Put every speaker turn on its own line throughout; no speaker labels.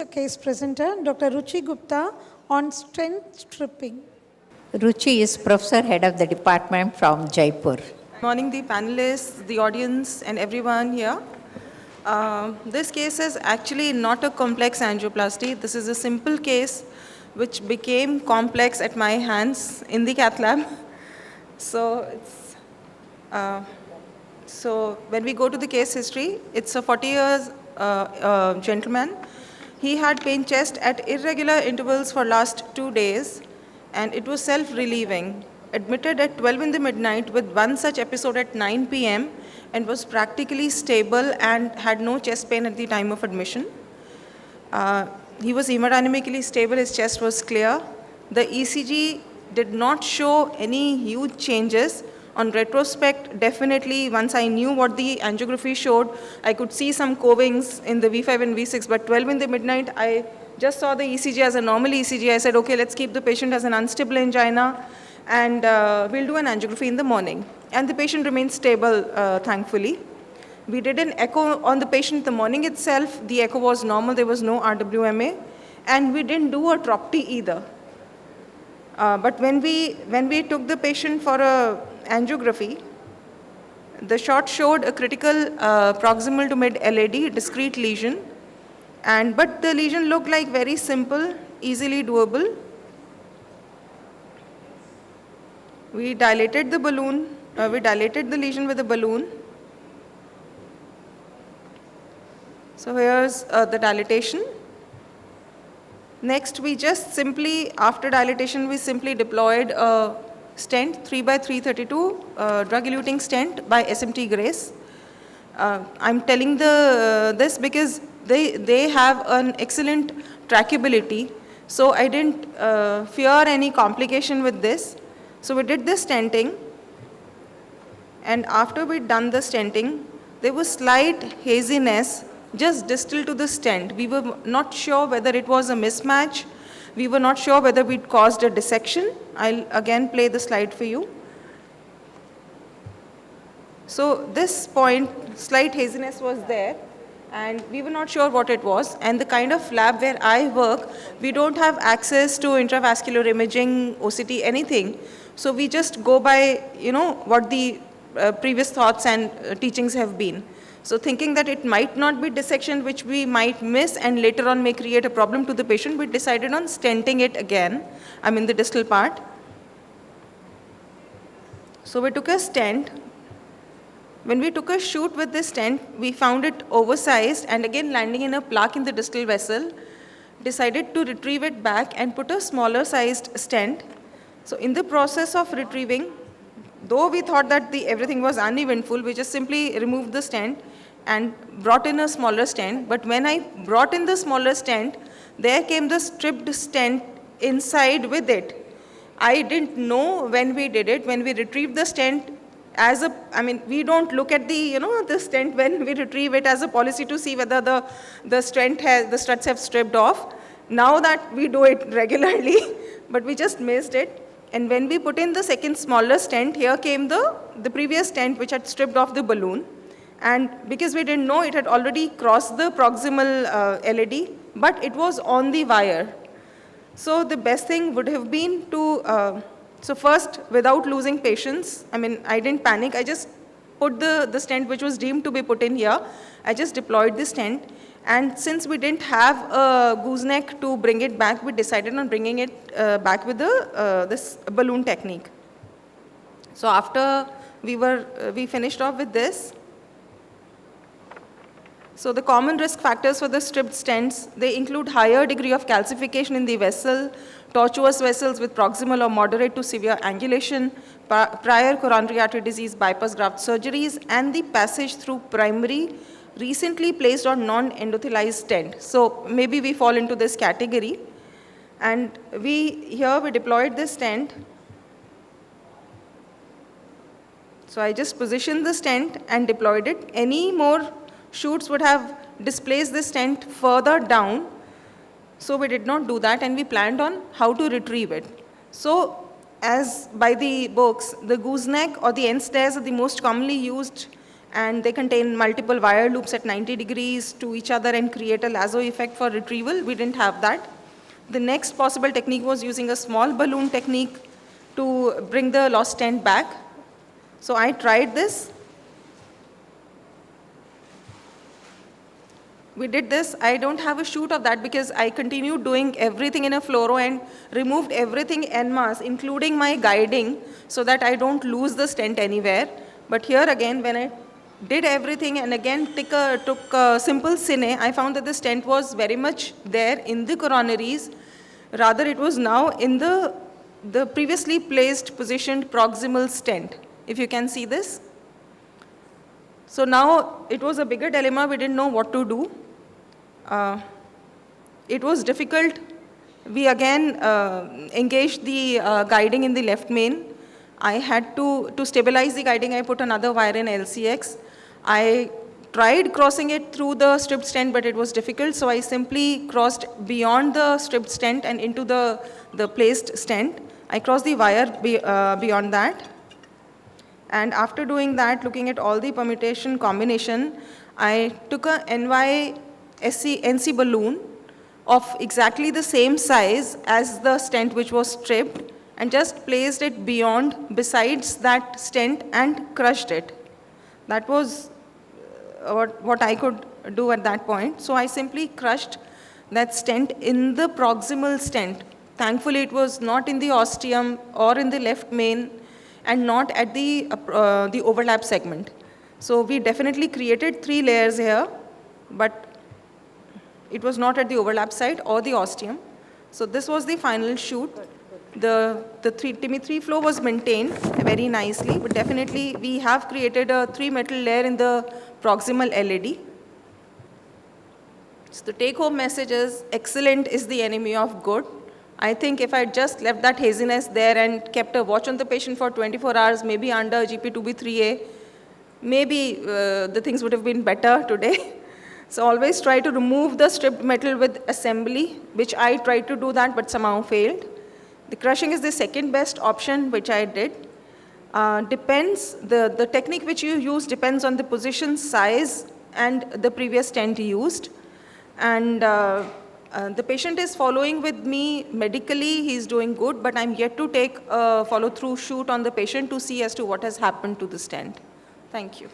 case presenter, Dr. Ruchi Gupta, on stent stripping.
Ruchi is Professor Head of the Department from Jaipur.
Good morning, the panelists, the audience, and everyone here. This case is actually not a complex angioplasty. This is a simple case which became complex at my hands in the cath lab. So when we go to the case history, it's a 40 years gentleman. He had pain chest at irregular intervals for last 2 days, and it was self-relieving. Admitted at 12 in the midnight with one such episode at 9 p.m. and was practically stable and had no chest pain at the time of admission. He was hemodynamically stable, his chest was clear. The ECG did not show any huge changes. On retrospect, definitely, once I knew what the angiography showed, I could see some covings in the V5 and V6, but 12 in the midnight, I just saw the ECG as a normal ECG. I said, okay, let's keep the patient as an unstable angina, and we'll do an angiography in the morning. And the patient remained stable, thankfully. We did an echo on the patient the morning itself. The echo was normal, there was no RWMA, and we didn't do a TROP-T either. But when we took the patient for a angiography, the shot showed a critical proximal to mid LAD, discrete lesion, but the lesion looked like very simple, easily doable. We dilated the balloon, we dilated the lesion with a balloon. So here's the dilatation. Next, we just simply, after dilatation, we simply deployed a stent, 3x332 drug-eluting stent by SMT Grace. I'm telling this because they have an excellent trackability, so I didn't fear any complication with this. So we did the stenting, and after we'd done the stenting, there was slight haziness just distal to the stent. We were not sure whether it was a mismatch. We were not sure whether we'd caused a dissection. I'll again play the slide for you. So this point, slight haziness was there, and we were not sure what it was. And the kind of lab where I work, we don't have access to intravascular imaging, OCT, anything. So we just go by, what the previous thoughts and teachings have been. So thinking that it might not be dissection, which we might miss and later on may create a problem to the patient, we decided on stenting it again, the distal part. So we took a stent. When we took a shoot with this stent, we found it oversized and again landing in a plaque in the distal vessel, decided to retrieve it back and put a smaller sized stent. So in the process of retrieving, though we thought that everything was uneventful, we just simply removed the stent and brought in a smaller stent. But when I brought in the smaller stent, there came the stripped stent inside with it. I didn't know when we did it. When we retrieved the stent, we don't look at the stent when we retrieve it as a policy to see whether the struts have stripped off. Now that we do it regularly, but we just missed it. And when we put in the second smaller stent, here came the previous stent which had stripped off the balloon. And because we didn't know, it had already crossed the proximal LAD, but it was on the wire. So the best thing would have been to, so first, without losing patience, I didn't panic. I just put the stent which was deemed to be put in here. I just deployed the stent. And since we didn't have a gooseneck to bring it back, we decided on bringing it back with this balloon technique. So after we finished off with this, so the common risk factors for the stripped stents, they include higher degree of calcification in the vessel, tortuous vessels with proximal or moderate to severe angulation, prior coronary artery disease, bypass graft surgeries, and the passage through primary, recently placed on non-endothelized stent. So maybe we fall into this category. And here we deployed this stent. So I just positioned the stent and deployed it. Any more shoots would have displaced the stent further down. So we did not do that, and we planned on how to retrieve it. So as by the books, the gooseneck or the end stairs are the most commonly used and they contain multiple wire loops at 90 degrees to each other and create a lasso effect for retrieval. We didn't have that. The next possible technique was using a small balloon technique to bring the lost stent back. So I tried this. We did this. I don't have a shoot of that because I continued doing everything in a fluoro and removed everything en masse, including my guiding, so that I don't lose the stent anywhere. But here again, when I did everything and again took a simple cine, I found that the stent was very much there in the coronaries. Rather, it was now in the previously placed positioned proximal stent, if you can see this. So now it was a bigger dilemma. We didn't know what to do. It was difficult. We again engaged the guiding in the left main. I had to stabilize the guiding, I put another wire in LCX. I tried crossing it through the stripped stent, but it was difficult, so I simply crossed beyond the stripped stent and into the placed stent. I crossed the wire beyond that. And after doing that, looking at all the permutation combination, I took a NC balloon of exactly the same size as the stent which was stripped and just placed it besides that stent and crushed it. That was what I could do at that point. So I simply crushed that stent in the proximal stent. Thankfully, it was not in the ostium or in the left main and not at the overlap segment. So we definitely created 3 layers here, but it was not at the overlap site or the ostium. So this was the final shoot. The TIMI 3 flow was maintained very nicely, but definitely we have created a 3 metal layer in the proximal LED. So the take-home message is, excellent is the enemy of good. I think if I just left that haziness there and kept a watch on the patient for 24 hours, maybe under GP2B3A, maybe the things would have been better today. So always try to remove the stripped metal with assembly, which I tried to do that, but somehow failed. The crushing is the second best option, which I did. The technique which you use depends on the position, size, and the previous stent used. And the patient is following with me medically, he's doing good, but I'm yet to take a follow-through shoot on the patient to see as to what has happened to the stent. Thank you.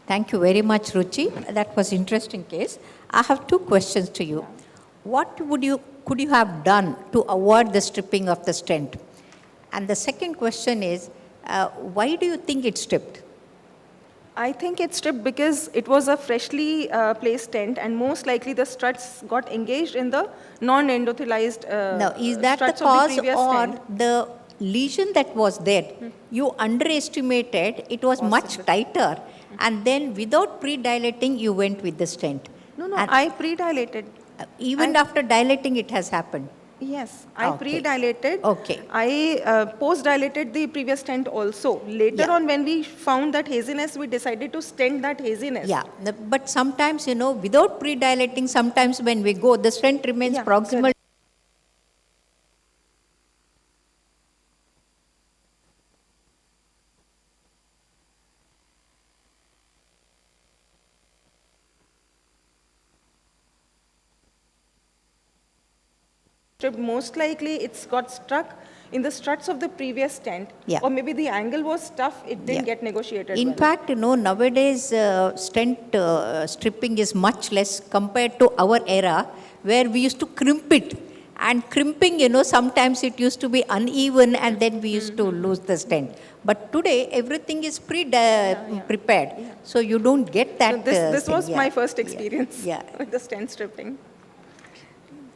Thank you very much, Ruchi. That was interesting case. I have 2 questions to you. What could you have done to avoid the stripping of the stent? And the second question is, why do you think it's stripped?
I think it's stripped because it was a freshly placed stent, and most likely the struts got engaged in the non-endothelized
Now, is that the
struts
cause
of the previous
or
stent.
the lesion that was there? You underestimated, it was much tighter, and then without pre-dilating, you went with the stent.
No,
And
I pre-dilated.
even after dilating, it has happened.
Yes, I
Okay.
pre-dilated.
Okay.
I post-dilated the previous stent also. Later
Yeah.
on, when we found that haziness, we decided to stent that haziness.
Yeah, but sometimes, without pre-dilating, sometimes when we go, the stent remains
Yeah,
proximal.
Most likely, it's got stuck in the struts of the previous stent.
Yeah.
Or maybe the angle was tough, it didn't
Yeah.
get negotiated
In
well.
fact, nowadays stent stripping is much less compared to our era where we used to crimp it. And crimping, sometimes it used to be uneven and then we used to lose the stent. But today, everything is prepared. So you don't get that.
So this
thing.
was
Yeah.
my first experience
Yeah.
with the stent stripping.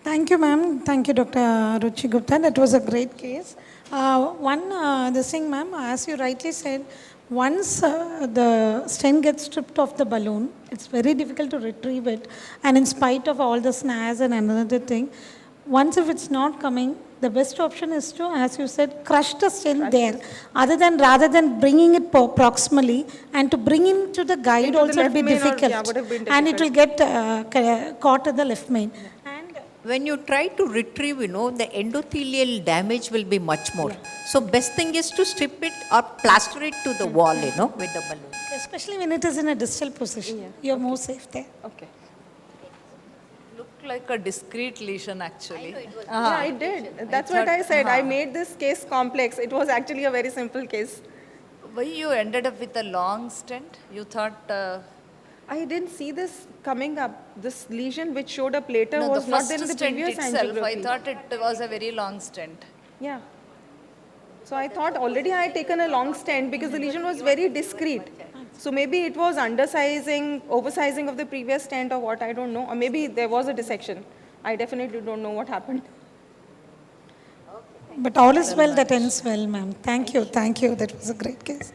Thank you, ma'am. Thank you, Dr. Ruchi Gupta. That was a great case. This thing, ma'am, as you rightly said, once the stent gets stripped off the balloon, it's very difficult to retrieve it. And in spite of all the snares and another thing, once if it's not coming, the best option is to, as you said, crush the stent there. Rather than bringing it proximally, and to bring into the guide
Into the
also will
left
be
main or-
difficult.
yeah, would have been
And it will
difficult.
get caught in the left main. And
when you try to retrieve, the endothelial damage will be much more. So best thing is to strip it or plaster it to the wall, with the balloon.
Especially when it is in a distal position. You're more safe there.
Okay.
Looked like a discrete lesion actually.
Yeah, I did. That's what I said. I made this case complex. It was actually a very simple case.
Why you ended up with a long stent? You thought
I didn't see this coming up. This lesion which showed up later
no,
was
the
not
first
there in the
stent
previous
itself. I
angiography.
thought it was a very long stent.
Yeah. So I thought already I had taken a long stent because the lesion was very discrete. So maybe it was undersizing, oversizing of the previous stent or what, I don't know. Or maybe there was a dissection. I definitely don't know what happened.
But all is well that ends well, ma'am. Thank you. Thank you. That was a great case.